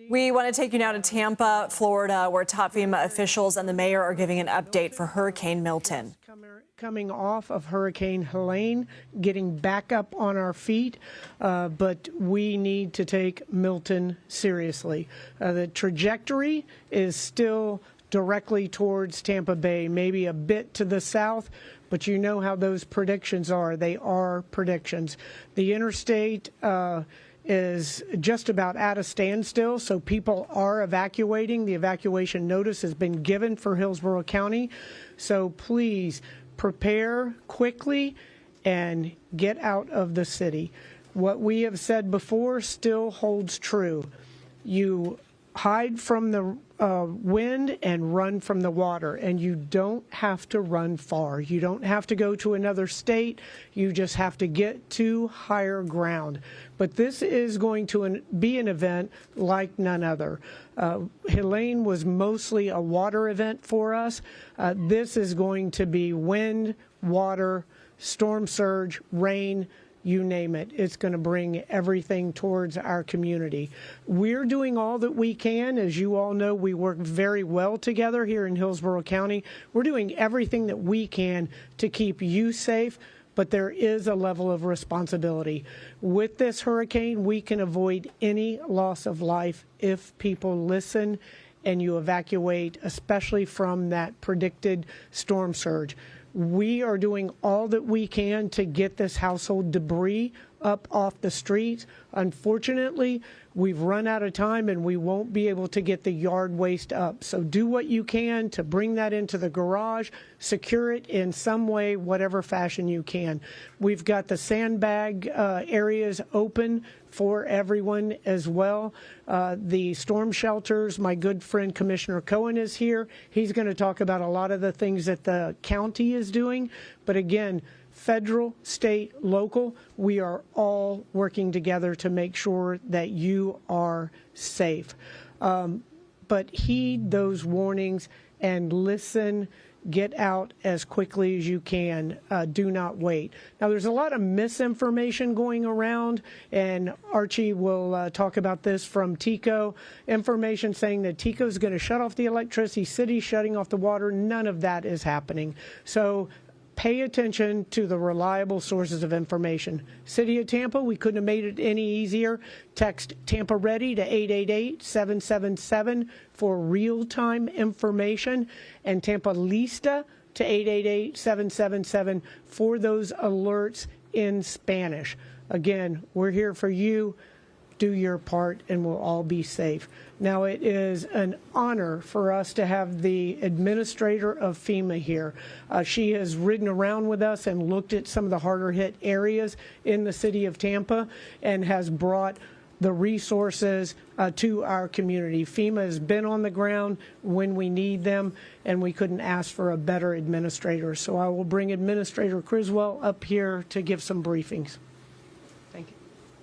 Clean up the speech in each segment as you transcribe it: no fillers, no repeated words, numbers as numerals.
We want to take you now to Tampa, Florida, where top FEMA officials and the mayor are giving an update for Hurricane Milton. Coming off of Hurricane Helene, getting back up on our feet, but we need to take Milton seriously. The trajectory is still directly towards Tampa Bay, maybe a bit to the south, but you know how those predictions are. They are predictions. The interstate is just about at a standstill, so people are evacuating. The evacuation notice has been given for Hillsborough County, so please prepare quickly and get out of the city. What we have said before still holds true. You hide from the wind and run from the water, and you don't have to run far. You don't have to go to another state. You just have to get to higher ground. But this is going to be an event like none other. Helene was mostly a water event for us. This is going to be wind, water, storm surge, rain, you name it. It's going to bring everything towards our community. We're doing all that we can. As you all know, we work very well together here in Hillsborough County. We're doing everything that we can to keep you safe, but there is a level of responsibility. With this hurricane, we can avoid any loss of life if people listen and you evacuate, especially from that predicted storm surge. We are doing all that we can to get this household debris up off the streets. Unfortunately, we've run out of time and we won't be able to get the yard waste up. So do what you can to bring that into the garage, secure it in some way, whatever fashion you can. We've got the sandbag areas open for everyone as well. The storm shelters, my good friend Commissioner Cohen is here. He's going to talk about a lot of the things that the county is doing. But again, federal, state, local, we are all working together to make sure that you are safe. But heed those warnings and listen. Get out as quickly as you can. Do not wait. Now, there's a lot of misinformation going around, and Archie will talk about this from TECO. Information saying that TECO is going to shut off the electricity, city's shutting off the water. None of that is happening. So pay attention to the reliable sources of information. City of Tampa, we couldn't have made it any easier. Text Tampa Ready to 888-777 for real-time information, and Tampa Lista to 888-777 for those alerts in Spanish. Again, we're here for you. Do your part, and we'll all be safe. Now, it is an honor for us to have the administrator of FEMA here. She has ridden around with us and looked at some of the harder hit areas in the city of Tampa and has brought the resources to our community. FEMA has been on the ground when we need them, and we couldn't ask for a better administrator. So I will bring Administrator Criswell up here to give some briefings.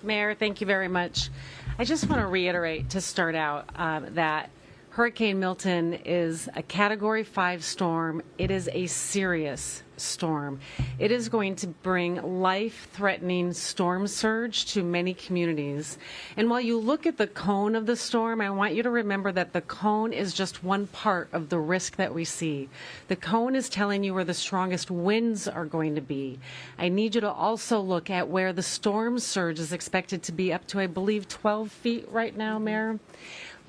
Mayor, thank you very much. I just want to reiterate to start out that Hurricane Milton is a Category 5 storm. It is a serious storm. It is going to bring life-threatening storm surge to many communities. And while you look at the cone of the storm, I want you to remember that the cone is just one part of the risk that we see. The cone is telling you where the strongest winds are going to be. I need you to also look at where the storm surge is expected to be up to, I believe, 12 feet right now, Mayor.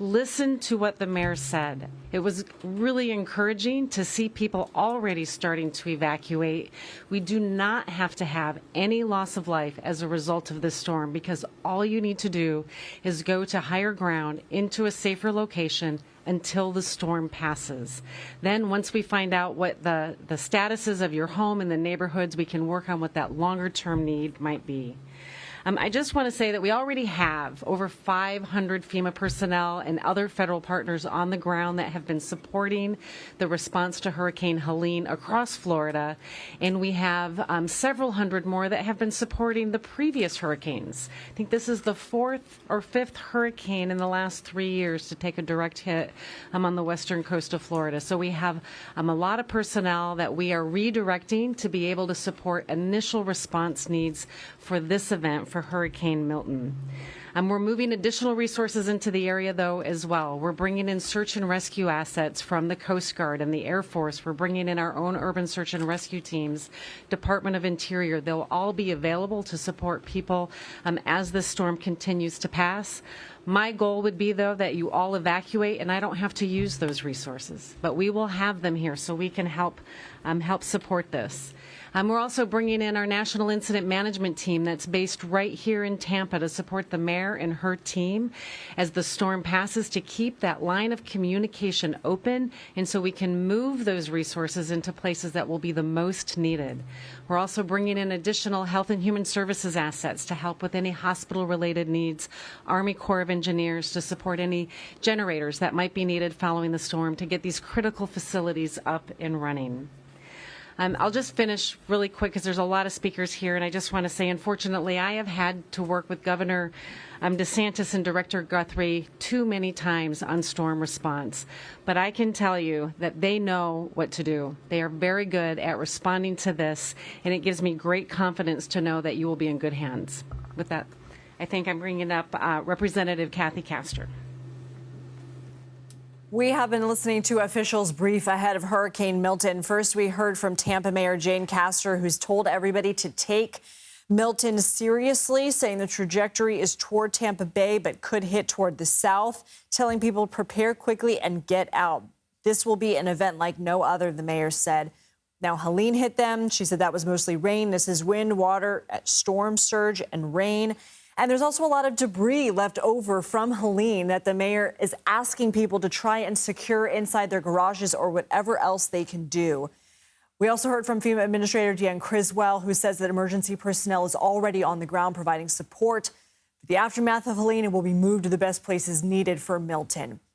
Listen to what the mayor said. It was really encouraging to see people already starting to evacuate. We do not have to have any loss of life as a result of this storm, because all you need to do is go to higher ground into a safer location until the storm passes. Then once we find out what the status is of your home and the neighborhoods, we can work on what that longer term need might be. I just want to say that we already have over 500 FEMA personnel and other federal partners on the ground that have been supporting the response to Hurricane Helene across Florida, and we have several hundred more that have been supporting the previous hurricanes. I think this is the fourth or fifth hurricane in the last 3 years to take a direct hit on the western coast of Florida. So we have a lot of personnel that we are redirecting to be able to support initial response needs for this event, for for Hurricane Milton. We're moving additional resources into the area, though, as well. We're bringing in search and rescue assets from the Coast Guard and the Air Force. We're bringing in our own urban search and rescue teams, Department of Interior. They'll all be available to support people as this storm continues to pass. My goal would be, though, that you all evacuate and I don't have to use those resources, but we will have them here so we can help support this. We're also bringing in our National Incident Management Team that's based right here in Tampa to support the mayor and her team as the storm passes, to keep that line of communication open and so we can move those resources into places that will be the most needed. We're also bringing in additional Health and Human Services assets to help with any hospital-related needs, Army Corps of Engineers to support any generators that might be needed following the storm to get these critical facilities up and running. I'll just finish really quick because there's a lot of speakers here, and I just want to say, unfortunately, I have had to work with Governor DeSantis and Director Guthrie too many times on storm response. But I can tell you that they know what to do. They are very good at responding to this, and it gives me great confidence to know that you will be in good hands. With that, I think I'm bringing up Representative Kathy Castor. We have been listening to officials brief ahead of Hurricane Milton. First, we heard from Tampa Mayor Deanne Criswell, who's told everybody to take Milton seriously, saying the trajectory is toward Tampa Bay, but could hit toward the south, telling people to prepare quickly and get out. This will be an event like no other, the mayor said. Now, Helene hit them. She said that was mostly rain. This is wind, water, storm surge, and rain. And there's also a lot of debris left over from Helene that the mayor is asking people to try and secure inside their garages or whatever else they can do. We also heard from FEMA Administrator Deanne Criswell, who says that emergency personnel is already on the ground providing support. The aftermath of Helene will be moved to the best places needed for Milton.